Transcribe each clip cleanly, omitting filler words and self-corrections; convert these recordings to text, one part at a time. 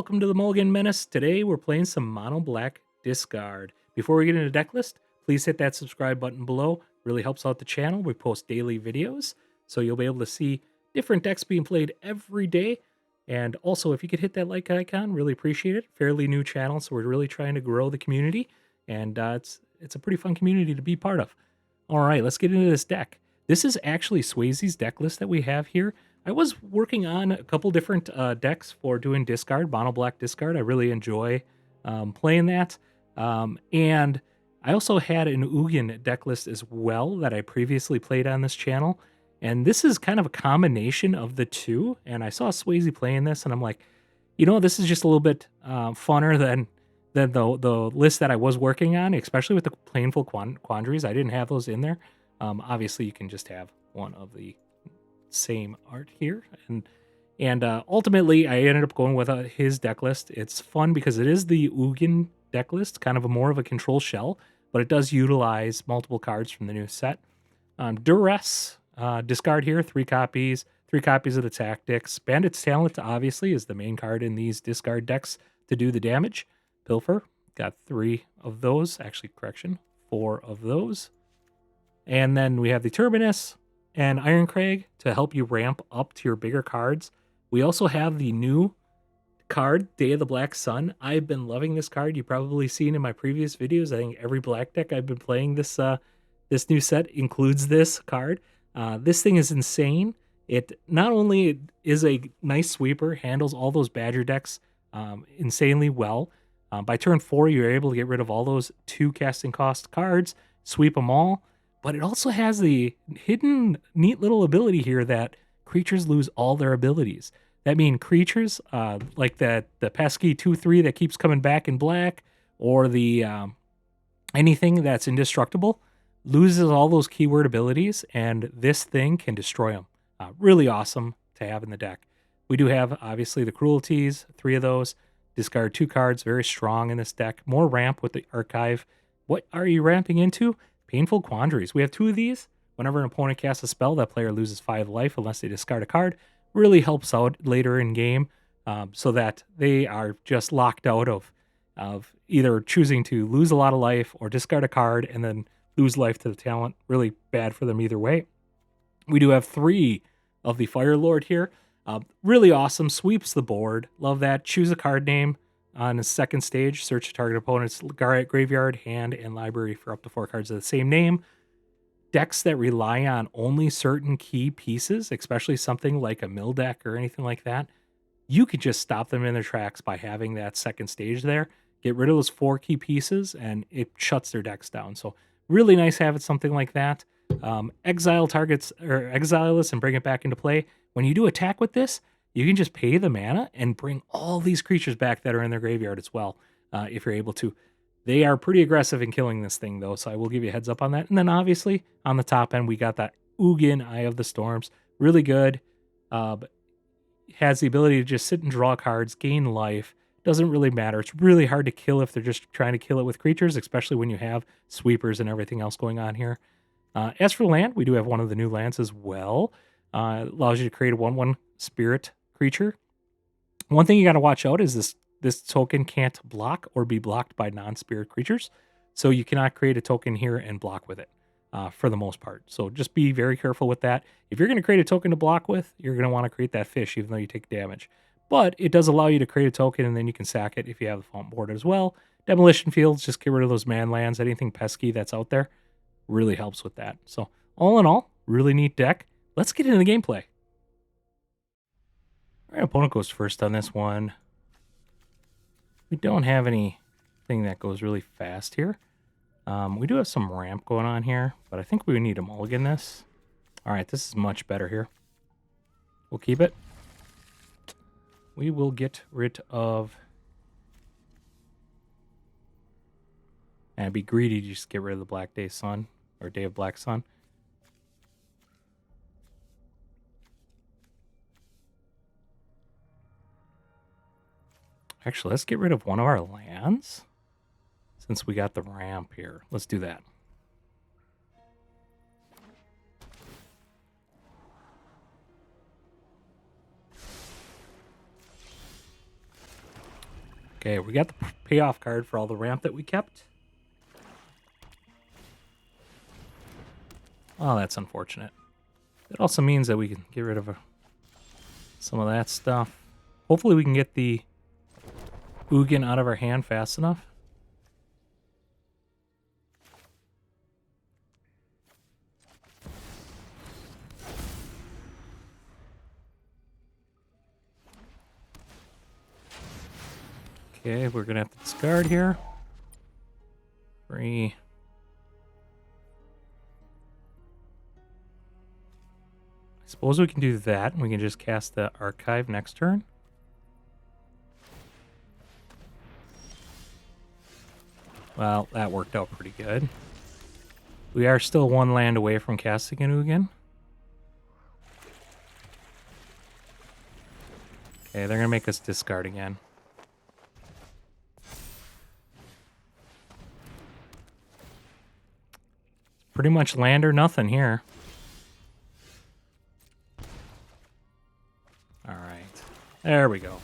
welcome to the Mulligan Menace. Today we're playing some Mono Black Discard. Before we get into deck list, please hit that subscribe button below. Really helps out the channel. We post daily videos, so you'll be able to see different decks being played every day. And also, if you could hit that like icon, really appreciate it. Fairly new channel, so we're really trying to grow the community, and it's a pretty fun community to be part of. All right, let's get into this deck. This is actually Swayze's deck list that we have here. I was working on a couple different decks for doing discard, mono black discard. I really enjoy playing that. And I also had an Ugin deck list as well that I previously played on this channel. And this is kind of a combination of the two. And I saw Swayze playing this, and I'm like, you know, this is just a little bit funner than the list that I was working on, especially with the Painful Quandaries. I didn't have those in there. Obviously, you can just have one of the same art here, and ultimately I ended up going with his deck list. It's fun because it is the Ugin deck list, kind of a more of a control shell, but it does utilize multiple cards from the new set. Duress, discard here, 3 copies of the tactics. Bandit's Talent obviously is the main card in these discard decks to do the damage. Pilfer, got 3 of those, actually correction, 4 of those. And then we have the Terminus and Irencrag to help you ramp up to your bigger cards. We also have the new card, Day of the Black Sun. I've been loving this card. You've probably seen in my previous videos. I think every black deck I've been playing this new set includes this card. This thing is insane. It not only is a nice sweeper, handles all those Badger decks insanely well. By turn 4, you're able to get rid of all those 2 casting cost cards, sweep them all. But it also has the hidden neat little ability here that creatures lose all their abilities. That means creatures like the pesky 2/3 that keeps coming back in black, or the anything that's indestructible loses all those keyword abilities, and this thing can destroy them. Really awesome to have in the deck. We do have obviously the Cruelties, 3 of those. Discard 2 cards, very strong in this deck. More ramp with the archive. What are you ramping into? Painful Quandaries. We have 2 of these. Whenever an opponent casts a spell, that player loses 5 life unless they discard a card. Really helps out later in game, so that they are just locked out of either choosing to lose a lot of life or discard a card and then lose life to the talent. Really bad for them either way. We do have 3 of the Fire Lord here. Really awesome. Sweeps the board. Love that. Choose a card name. On the second stage, search a target opponent's graveyard, hand, and library for up to 4 cards of the same name. Decks that rely on only certain key pieces, especially something like a mill deck or anything like that, you could just stop them in their tracks by having that second stage there. Get rid of those 4 key pieces, and it shuts their decks down. So really nice having something like that. Exile targets, or exile this and bring it back into play. When you do attack with this, you can just pay the mana and bring all these creatures back that are in their graveyard as well, if you're able to. They are pretty aggressive in killing this thing, though, so I will give you a heads up on that. And then, obviously, on the top end, we got that Ugin, Eye of the Storms. Really good. Has the ability to just sit and draw cards, gain life. Doesn't really matter. It's really hard to kill if they're just trying to kill it with creatures, especially when you have sweepers and everything else going on here. As for land, we do have one of the new lands as well. Allows you to create a 1/1 spirit creature. One thing you got to watch out is this token can't block or be blocked by non-spirit creatures, so you cannot create a token here and block with it for the most part. So just be very careful with that. If you're going to create a token to block with, you're going to want to create that fish even though you take damage. But it does allow you to create a token, and then you can sack it if you have the Fountainport as well. Demolition Fields, just get rid of those man lands, anything pesky that's out there. Really helps with that. So all in all, really neat deck. Let's get into the gameplay. Our opponent goes first on this one. We don't have anything that goes really fast here. We do have some ramp going on here, but I think we need to mulligan this. All right, this is much better here. We'll keep it. We will get rid of... And be greedy to just get rid of the Black Day Sun, or Day of Black Sun. Actually, let's get rid of one of our lands, since we got the ramp here. Let's do that. Okay, we got the payoff card for all the ramp that we kept. Oh, that's unfortunate. It also means that we can get rid of some of that stuff. Hopefully we can get the Ugin out of our hand fast enough. Okay, we're gonna have to discard here. 3. I suppose we can do that, and we can just cast the Archive next turn. Well, that worked out pretty good. We are still 1 land away from casting an Ugin. Okay, they're gonna make us discard again. Pretty much land or nothing here. Alright. There we go.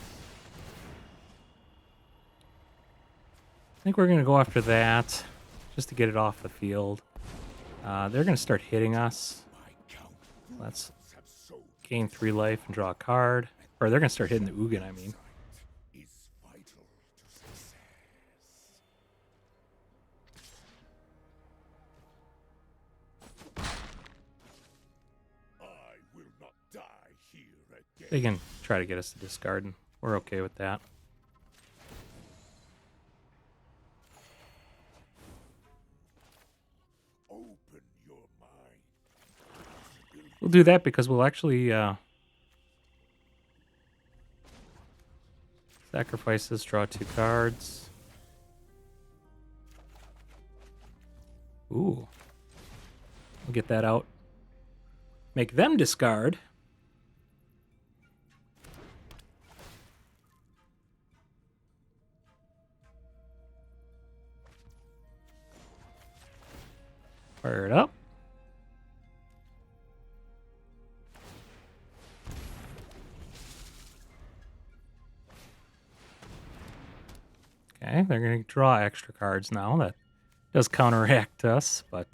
I think we're going to go after that, just to get it off the field. They're going to start hitting us. Let's gain 3 life and draw a card. Or they're going to start hitting the Ugin, I mean. They can try to get us to discard, and we're okay with that. We'll do that because we'll actually sacrifice this, draw 2 cards. Ooh. We'll get that out. Make them discard. Fire it up. Okay, they're going to draw extra cards now. That does counteract us, but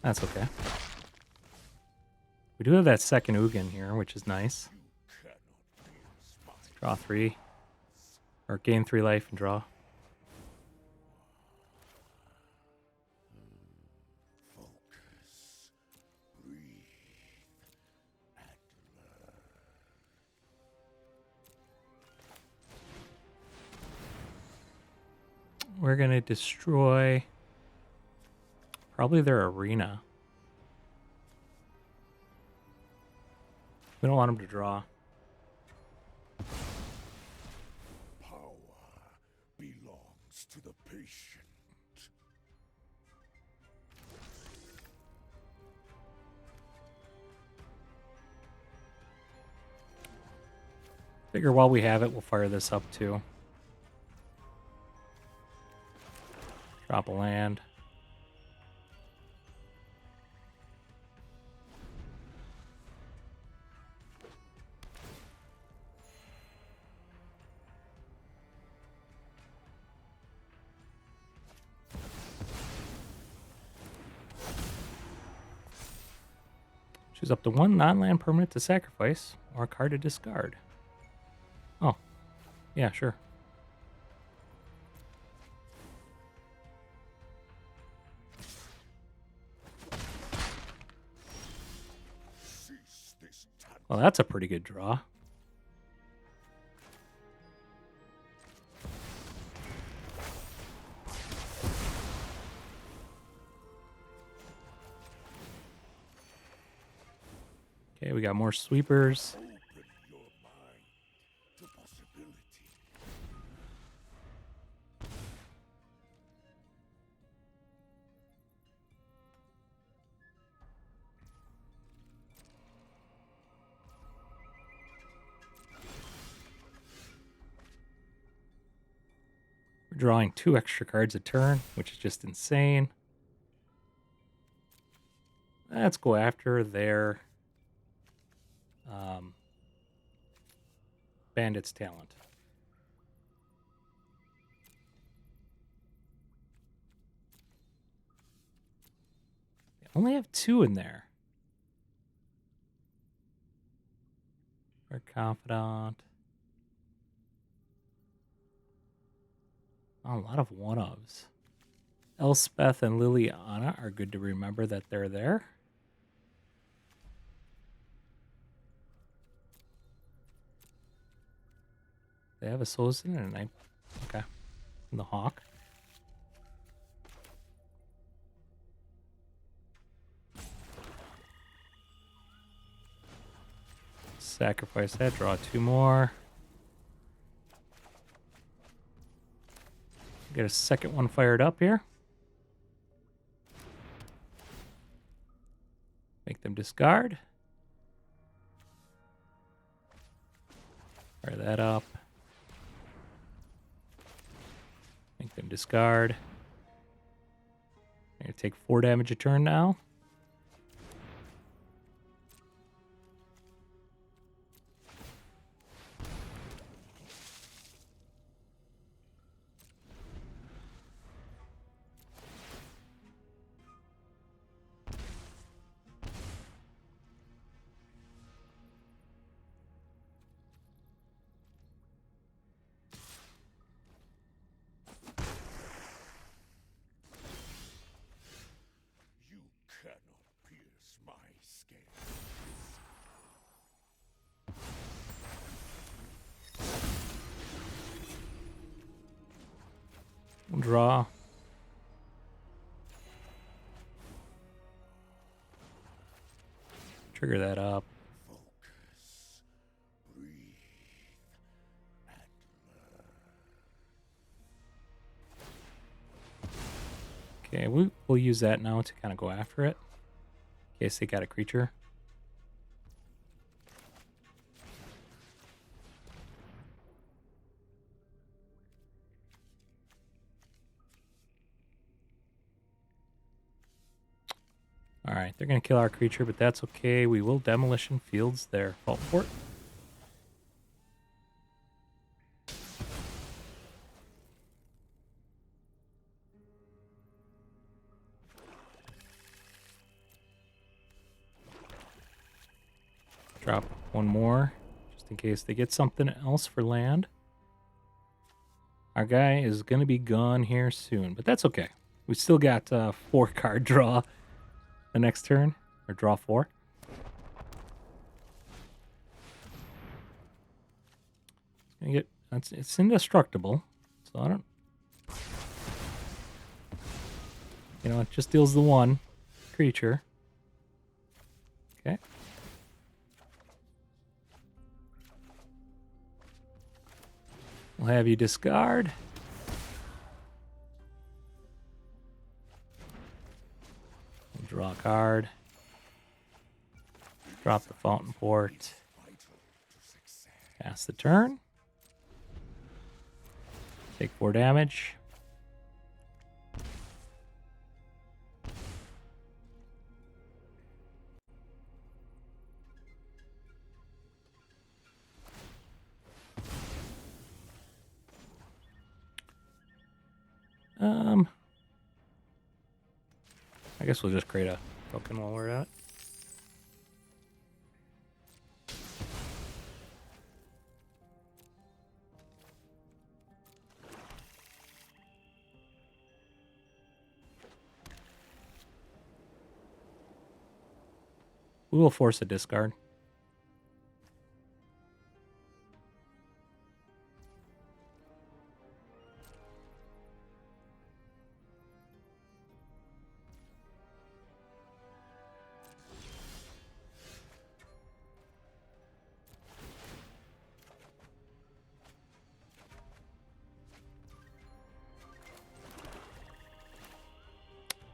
that's okay. We do have that second Ugin here, which is nice. Draw 3. Or gain 3 life and draw. We're going to destroy probably their arena. We don't want them to draw. Power belongs to the patient. Figure while we have it, we'll fire this up too. Drop a land. Choose up to 1 non-land permanent to sacrifice or a card to discard. Oh, yeah, sure. Well, that's a pretty good draw. Okay, we got more sweepers. Open your mind to possibility. We're drawing 2 extra cards a turn, which is just insane. Let's go after their Bandit's talent. Only have 2 in there. Our confidant. Oh, a lot of one-ofs. Elspeth and Liliana are good to remember that they're there. They have a Sozin and a okay. And the Hawk. Sacrifice that, draw 2 more. Get a second one fired up here. Make them discard. Fire that up. Make them discard. I'm going to take 4 damage a turn now. You cannot pierce my scales. Draw. Trigger that up. Focus, breathe, and learn. Okay, we'll use that now to kind of go after it. In case they got a creature. Alright, they're going to kill our creature, but that's okay. We will Demolition Fields their Fountainport. Drop 1 more, just in case they get something else for land. Our guy is going to be gone here soon, but that's okay. We still got 4 card draw the next turn, or draw 4. It's indestructible, so I don't. You know, it just deals the 1 creature. Okay. We'll have you discard. We'll draw a card. Drop the Fountainport. Pass the turn. Take 4 damage. I guess we'll just create a token while we're at it. We will force a discard.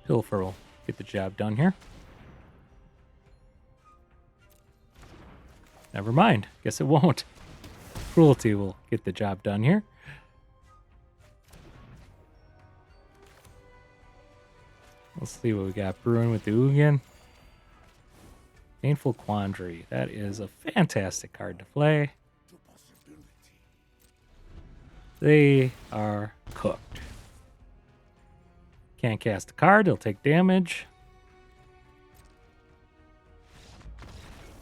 Pilfer will get the job done here. Never mind. Guess it won't. Cruelty will get the job done here. Let's see what we got brewing with the Ugin. Painful Quandary. That is a fantastic card to play. They are cooked. Can't cast a card, they'll take damage.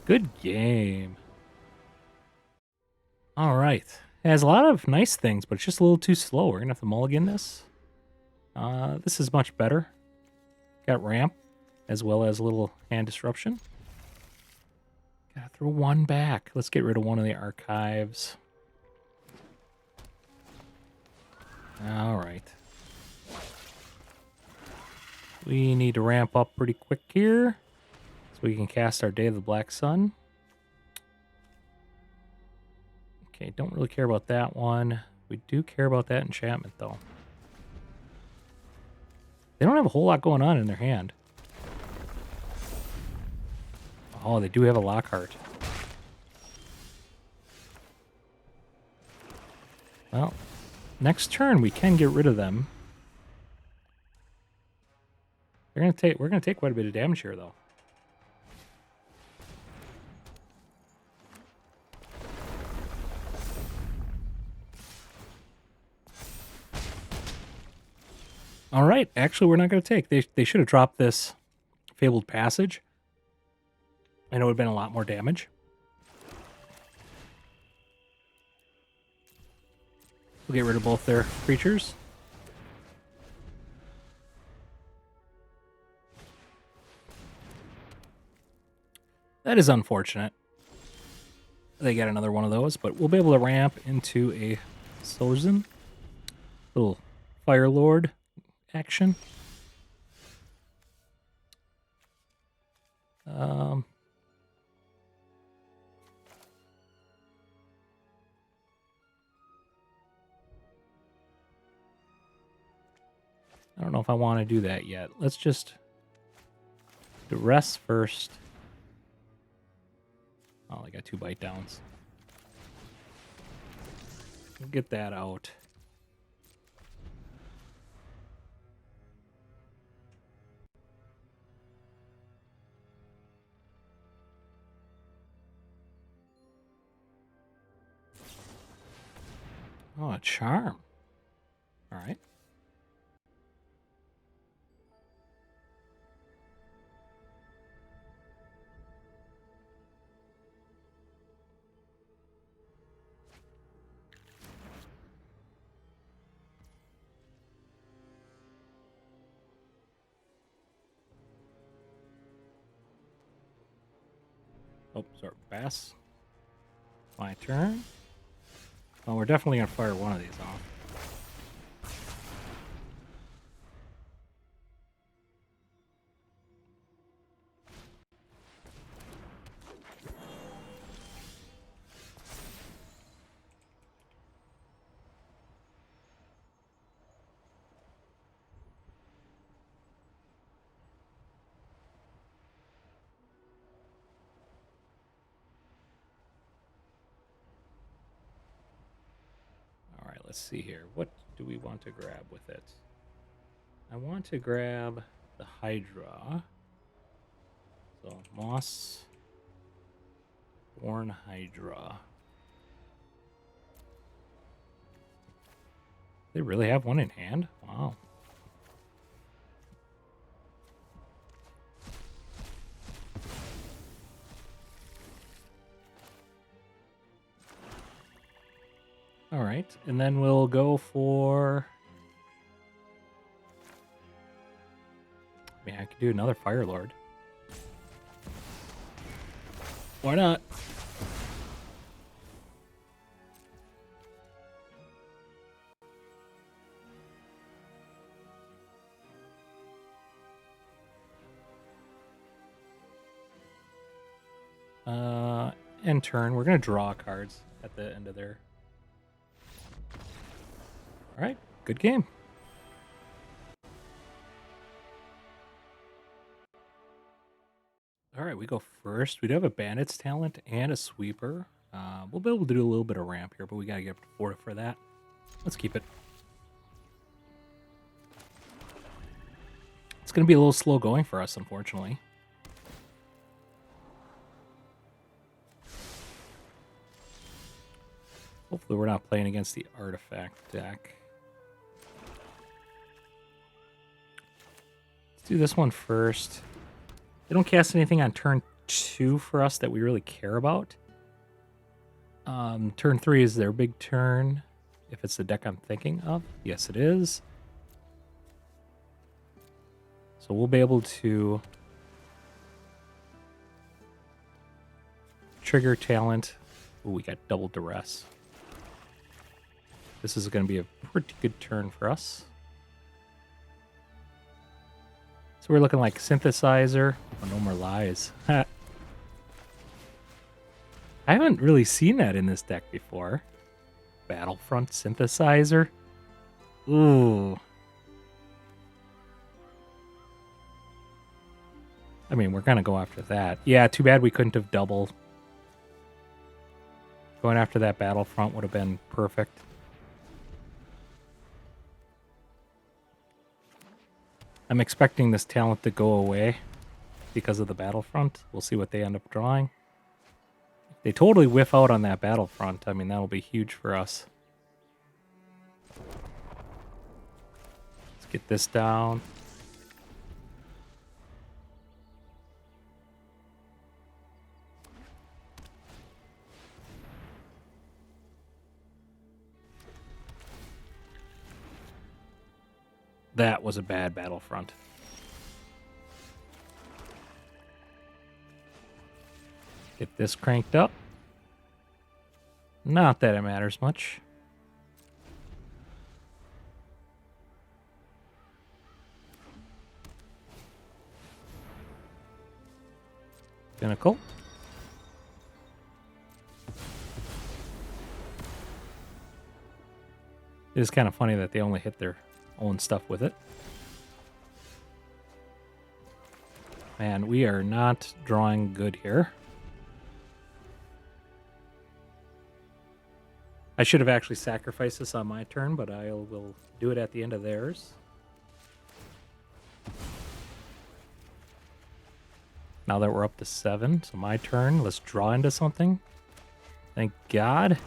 Good game. All right. It has a lot of nice things, but it's just a little too slow. We're going to have to mulligan this. This is much better. Got ramp, as well as a little hand disruption. Gotta throw one back. Let's get rid of one of the archives. All right. We need to ramp up pretty quick here so we can cast our Day of the Black Sun. Okay, don't really care about that one. We do care about that enchantment, though. They don't have a whole lot going on in their hand. Oh, they do have a Lockhart. Well, next turn we can get rid of them. We're gonna take quite a bit of damage here, though. All right, actually, we're not gonna take. They should have dropped this Fabled Passage, and it would have been a lot more damage. We'll get rid of both their creatures. That is unfortunate. They get another one of those, but we'll be able to ramp into a Sozin. Little Fire Lord action. I don't know if I want to do that yet. Let's just Duress first. Oh, they got 2 bite downs. We'll get that out. Oh, a charm. All right. Oh, sorry, pass. My turn. Oh, we're definitely going to fire one of these off. All right, let's see here. What do we want to grab with it? I want to grab the Hydra. So, Moss Born Hydra. They really have one in hand? Wow. All right, and then we'll go for... I mean, I could do another Fire Lord. Why not? End turn. We're going to draw cards at the end of there. All right, good game. All right, we go first. We do have a Bandit's talent and a Sweeper. We'll be able to do a little bit of ramp here, but we got to get up to 4 for that. Let's keep it. It's going to be a little slow going for us, unfortunately. Hopefully we're not playing against the artifact deck. Let's do this one first. They don't cast anything on turn two for us that we really care about. Turn 3 is their big turn. If it's the deck I'm thinking of. Yes, it is. So we'll be able to trigger talent. Ooh, we got double Duress. This is going to be a pretty good turn for us. So we're looking like Synthesizer. Oh, no more lies. I haven't really seen that in this deck before. Battlefront Synthesizer. Ooh. I mean, we're going to go after that. Yeah, too bad we couldn't have doubled. Going after that Battlefront would have been perfect. I'm expecting this talent to go away because of the Battlefront. We'll see what they end up drawing. If they totally whiff out on that Battlefront, I mean, that'll be huge for us. Let's get this down. That was a bad Battlefront. Get this cranked up. Not that it matters much. Pinnacle. It is kind of funny that they only hit their own stuff with it. Man, we are not drawing good here. I should have actually sacrificed this on my turn, but I will do it at the end of theirs. Now that we're up to 7, so my turn. Let's draw into something. Thank God.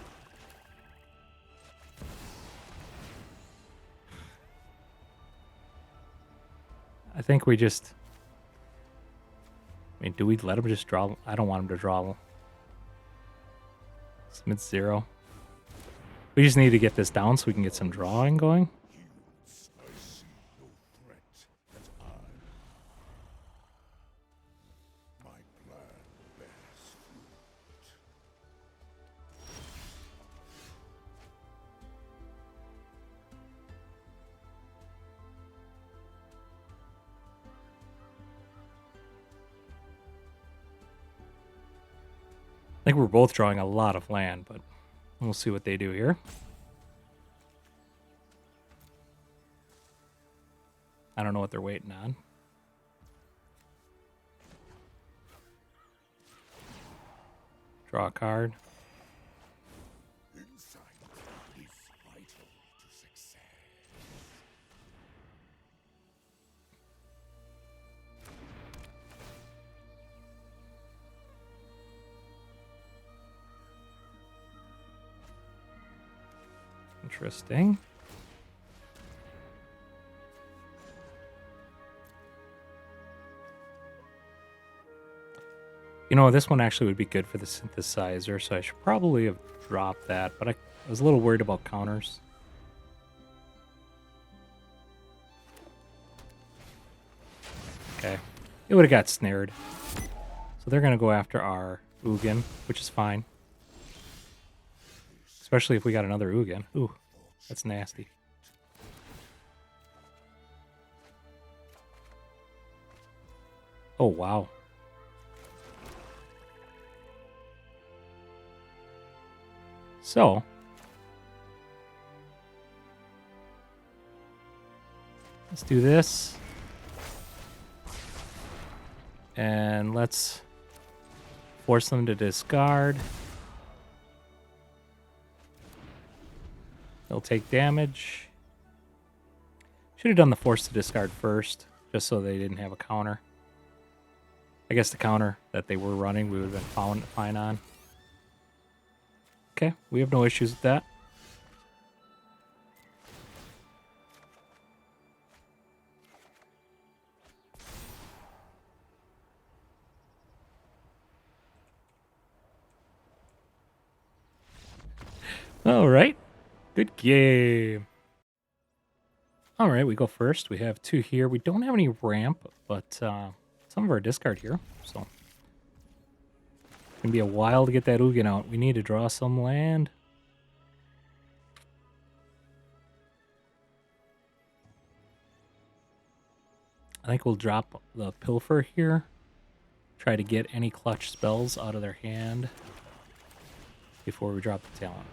I think we just... I mean, do we let him just draw? I don't want him to draw. Smith 0. We just need to get this down so we can get some drawing going. I see no threat that my plan bears fruit. I think we're both drawing a lot of land, but we'll see what they do here. I don't know what they're waiting on. Draw a card. Insight is vital to success. Interesting. You know, this one actually would be good for the synthesizer, so I should probably have dropped that, but I was a little worried about counters. Okay. It would have got snared. So they're going to go after our Ugin, which is fine. Especially if we got another Ugin. Ooh, that's nasty. Oh, wow. So, let's do this. And let's force them to discard. They'll take damage. Should have done the force to discard first, just so they didn't have a counter. I guess the counter that they were running, we would have been fine on. Okay, we have no issues with that. All right. Good game. All right, we go first. We have 2 here. We don't have any ramp, but some of our discard here. So it's going to be a while to get that Ugin out. We need to draw some land. I think we'll drop the Pilfer here. Try to get any clutch spells out of their hand before we drop the talent.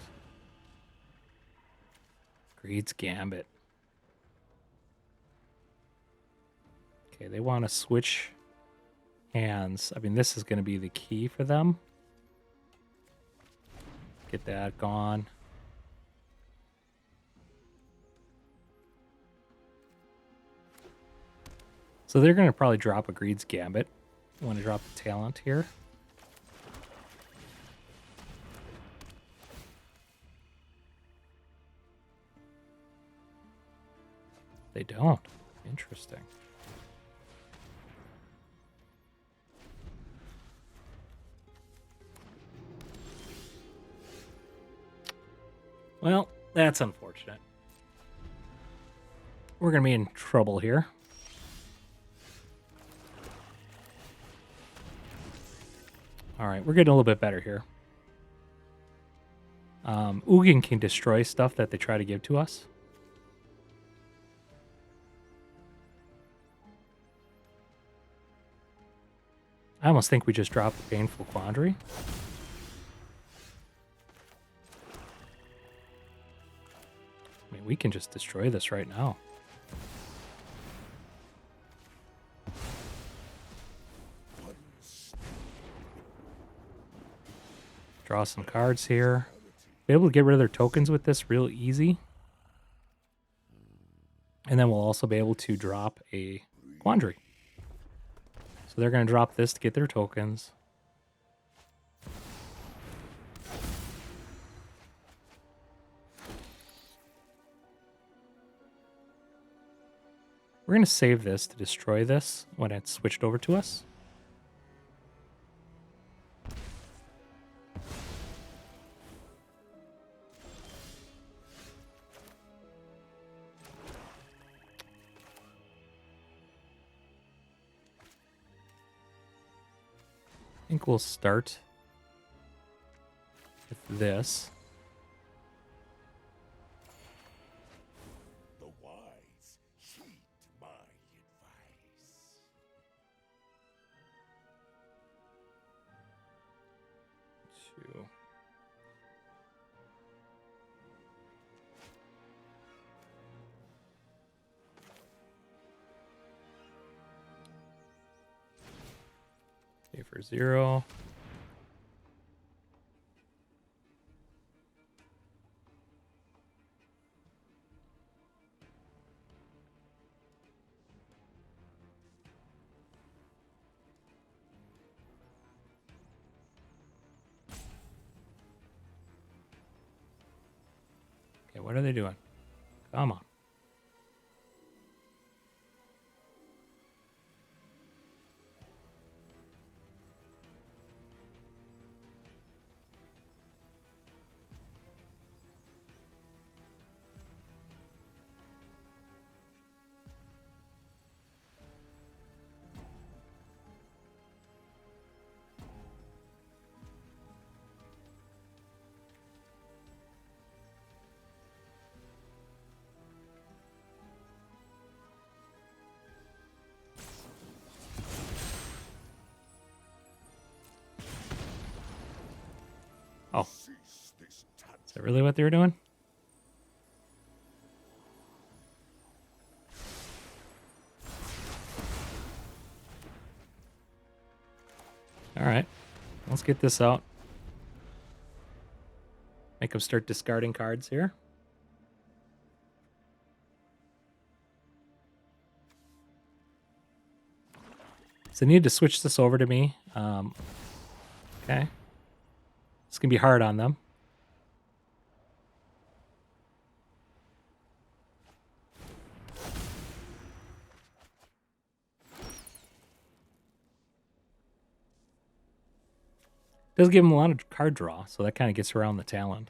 Greed's Gambit. Okay, they want to switch hands. I mean, this is going to be the key for them. Get that gone. So they're going to probably drop a Greed's Gambit. Want to drop the talent here. They don't. Interesting. Well, that's unfortunate. We're going to be in trouble here. All right, we're getting a little bit better here. Ugin can destroy stuff that they try to give to us. I almost think we just dropped the Painful Quandary. I mean, we can just destroy this right now. Draw some cards here. Be able to get rid of their tokens with this real easy. And then we'll also be able to drop a Quandary. So they're going to drop this to get their tokens. We're going to save this to destroy this when it's switched over to us. I think we'll start with this. The wise heed my advice. Two. Pay for 0. Okay, what are they doing? Come on. Oh, Cease this is that really what they were doing? All right, let's get this out. Make them start discarding cards here. So I need to switch this over to me. Okay. It's going to be hard on them. Does give them a lot of card draw, so that kind of gets around the talent.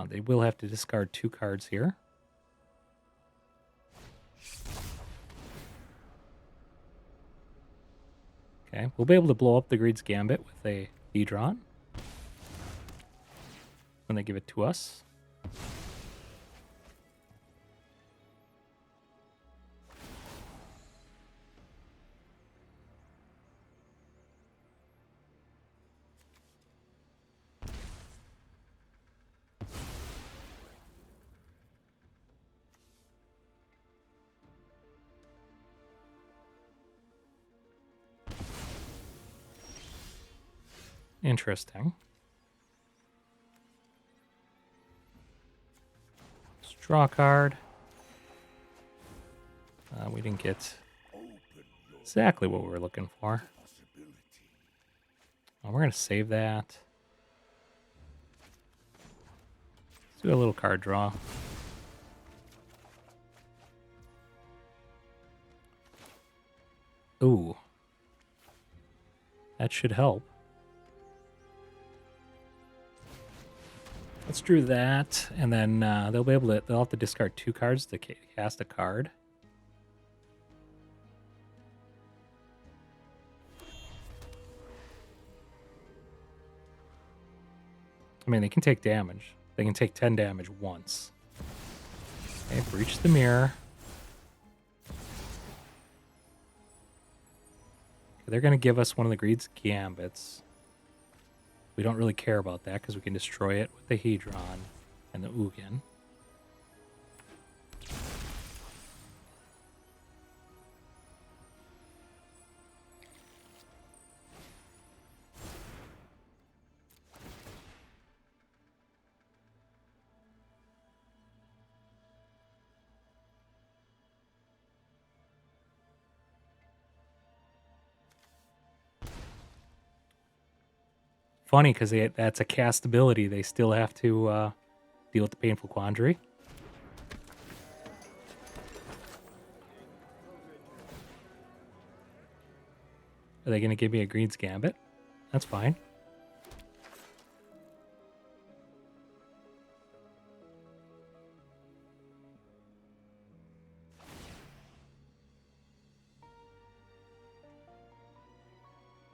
They will have to discard 2 cards here. Okay, we'll be able to blow up the Greed's Gambit with a Hedron when they give it to us. Interesting. Let's draw a card. We didn't get exactly what we were looking for. We're going to save that. Let's do a little card draw. Ooh. That should help. Let's do that, and then they'll have to discard 2 cards to cast a card. I mean, they can take damage. They can take 10 damage once. Okay, breach the mirror. They're going to give us one of the Greed's Gambits. We don't really care about that because we can destroy it with the Hedron and the Ugin. Funny because that's a cast ability. They still have to deal with the Painful Quandary. Are they going to give me a Greed's Gambit? That's fine.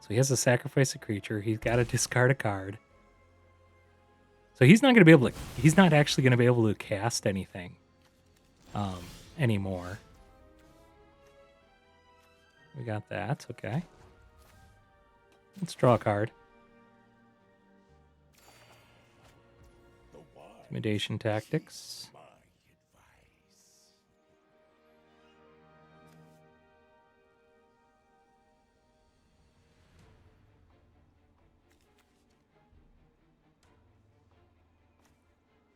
So he has to sacrifice a creature. He's got to discard a card. So he's not going to be able to. He's not actually going to be able to cast anything anymore. We got that. Okay. Let's draw a card. Intimidation Tactics.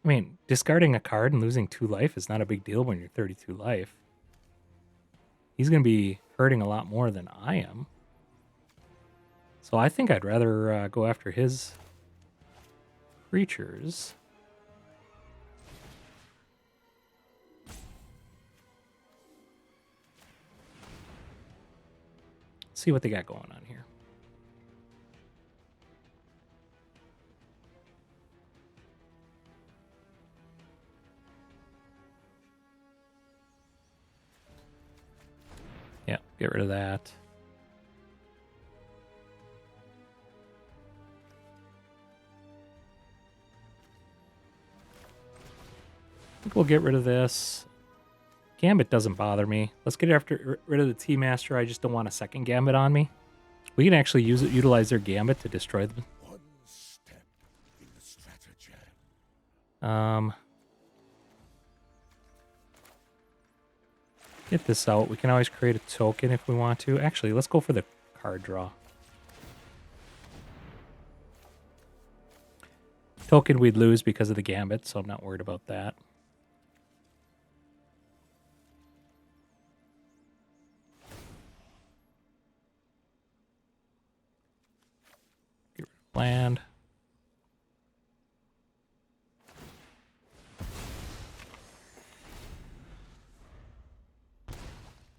I mean, discarding a card and losing 2 life is not a big deal when you're 32 life. He's going to be hurting a lot more than I am. So I think I'd rather go after his creatures. See what they got going on here. Yeah, get rid of that. I think we'll get rid of this. Gambit doesn't bother me. Let's get rid of the T-Master. I just don't want a second Gambit on me. We can actually utilize their Gambit to destroy them. One step in the stratagem. Get this out. We can always create a token if we want to. Actually, let's go for the card draw. Token we'd lose because of the Gambit, so I'm not worried about that. Get rid of land.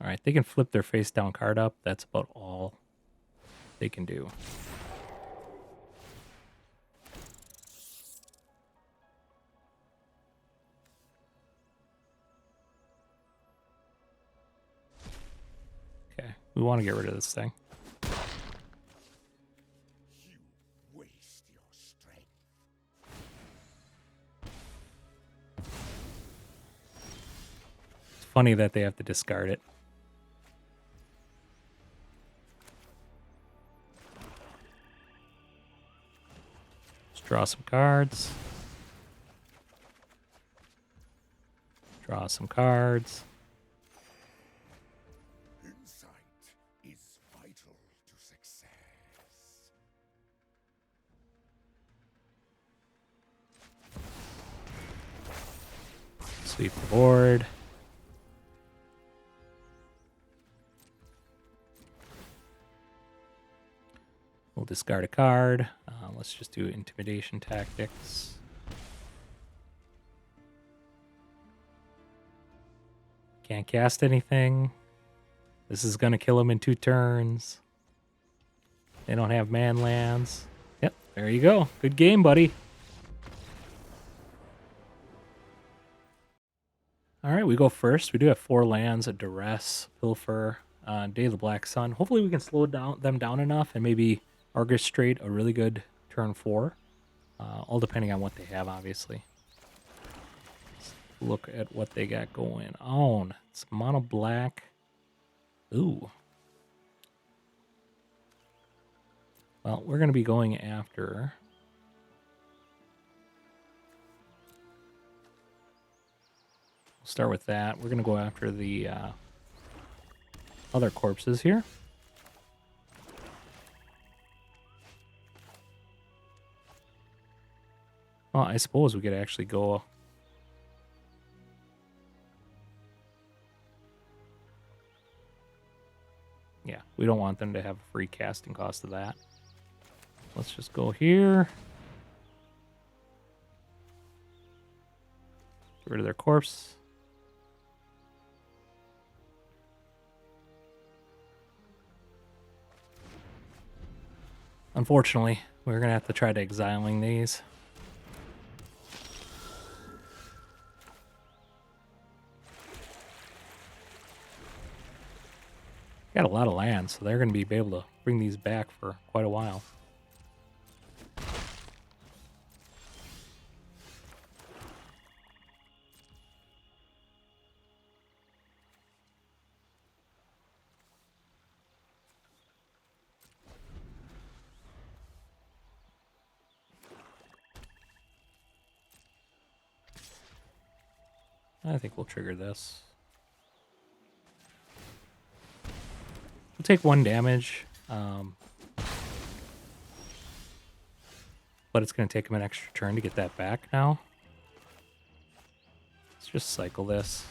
All right, they can flip their face down card up. That's about all they can do. We want to get rid of this thing. You waste your strength. It's funny that they have to discard it. Let's draw some cards. Draw some cards. Insight is vital to success. Sweep the board. We'll discard a card. Let's just do Intimidation Tactics. Can't cast anything. This is going to kill him in 2 turns. They don't have man lands. Yep, there you go. Good game, buddy. All right, we go first. We do have 4 lands, a Duress, Pilfer, Day of the Black Sun. Hopefully we can slow them down enough and maybe orchestrate a really good turn 4. All depending on what they have, obviously. Let's look at what they got going on. It's mono black. Ooh. Well, we're going to be going after... We'll start with that. We're going to go after the other corpses here. Well, I suppose we could actually go... Yeah, we don't want them to have a free casting cost of that. Let's just go here. Get rid of their corpse. Unfortunately, we're going to have to try to exiling these. Got a lot of land, so they're going to be able to bring these back for quite a while. I think we'll trigger this. We'll take 1 damage, but it's going to take him an extra turn to get that back now. Let's just cycle this.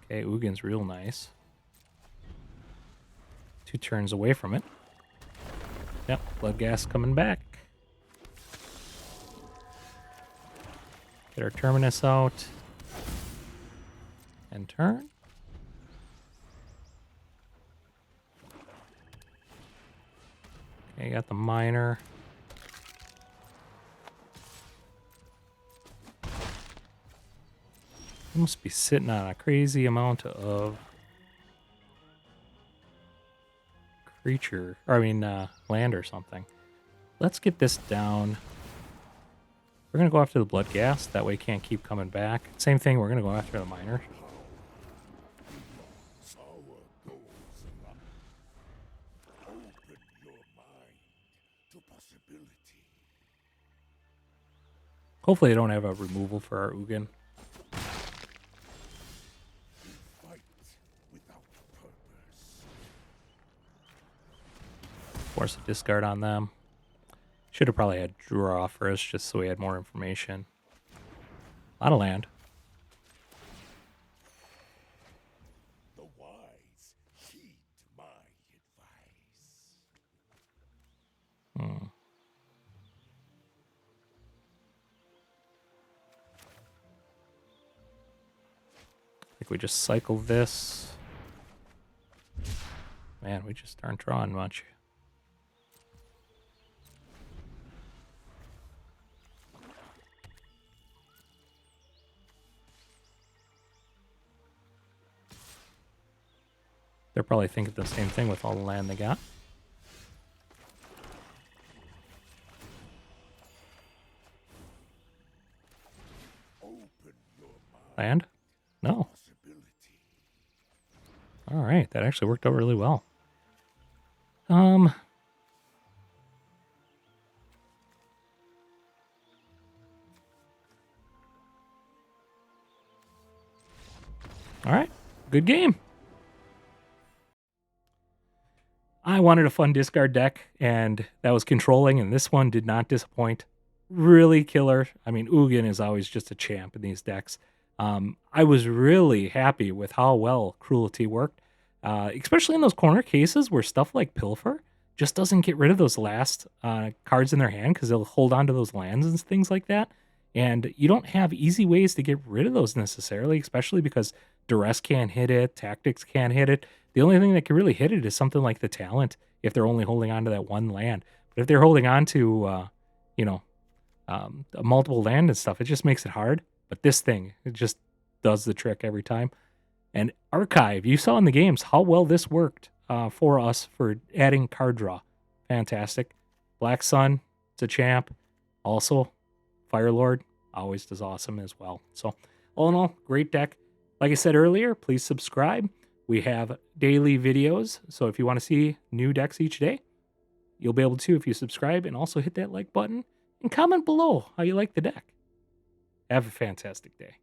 Okay, Ugin's real nice. 2 turns away from it. Yep, blood gas coming back. Get our Terminus out. And turn. Okay, got the miner. You must be sitting on a crazy amount of land or something. Let's get this down. We're going to go after the blood gas. That way it can't keep coming back. Same thing, we're going to go after the miner. Our goals align. Open your mind to possibility. Hopefully they don't have a removal for our Ugin. Fight without purpose. Force a discard on them. Should have probably had draw first just so we had more information. A lot of land. The wise heed my advice. I think we just cycle this. Man, we just aren't drawing much. They're probably thinking the same thing with all the land they got. Land? No. All right, that actually worked out really well. All right, good game. I wanted a fun discard deck, and that was controlling, and this one did not disappoint. Really killer. I mean, Ugin is always just a champ in these decks. I was really happy with how well Cruelty worked, especially in those corner cases where stuff like Pilfer just doesn't get rid of those last cards in their hand because they'll hold on to those lands and things like that. And you don't have easy ways to get rid of those necessarily, especially because Duress can't hit it, Tactics can't hit it. The only thing that can really hit it is something like the Talent if they're only holding on to that one land. But if they're holding on to, you know, a multiple land and stuff, it just makes it hard. But this thing, it just does the trick every time. And Archive, you saw in the games how well this worked for us for adding card draw. Fantastic. Black Sun, it's a champ. Also, Firelord always does awesome as well. So, all in all, great deck. Like I said earlier, please subscribe. We have daily videos, so if you want to see new decks each day, you'll be able to if you subscribe, and also hit that like button and comment below how you like the deck. Have a fantastic day.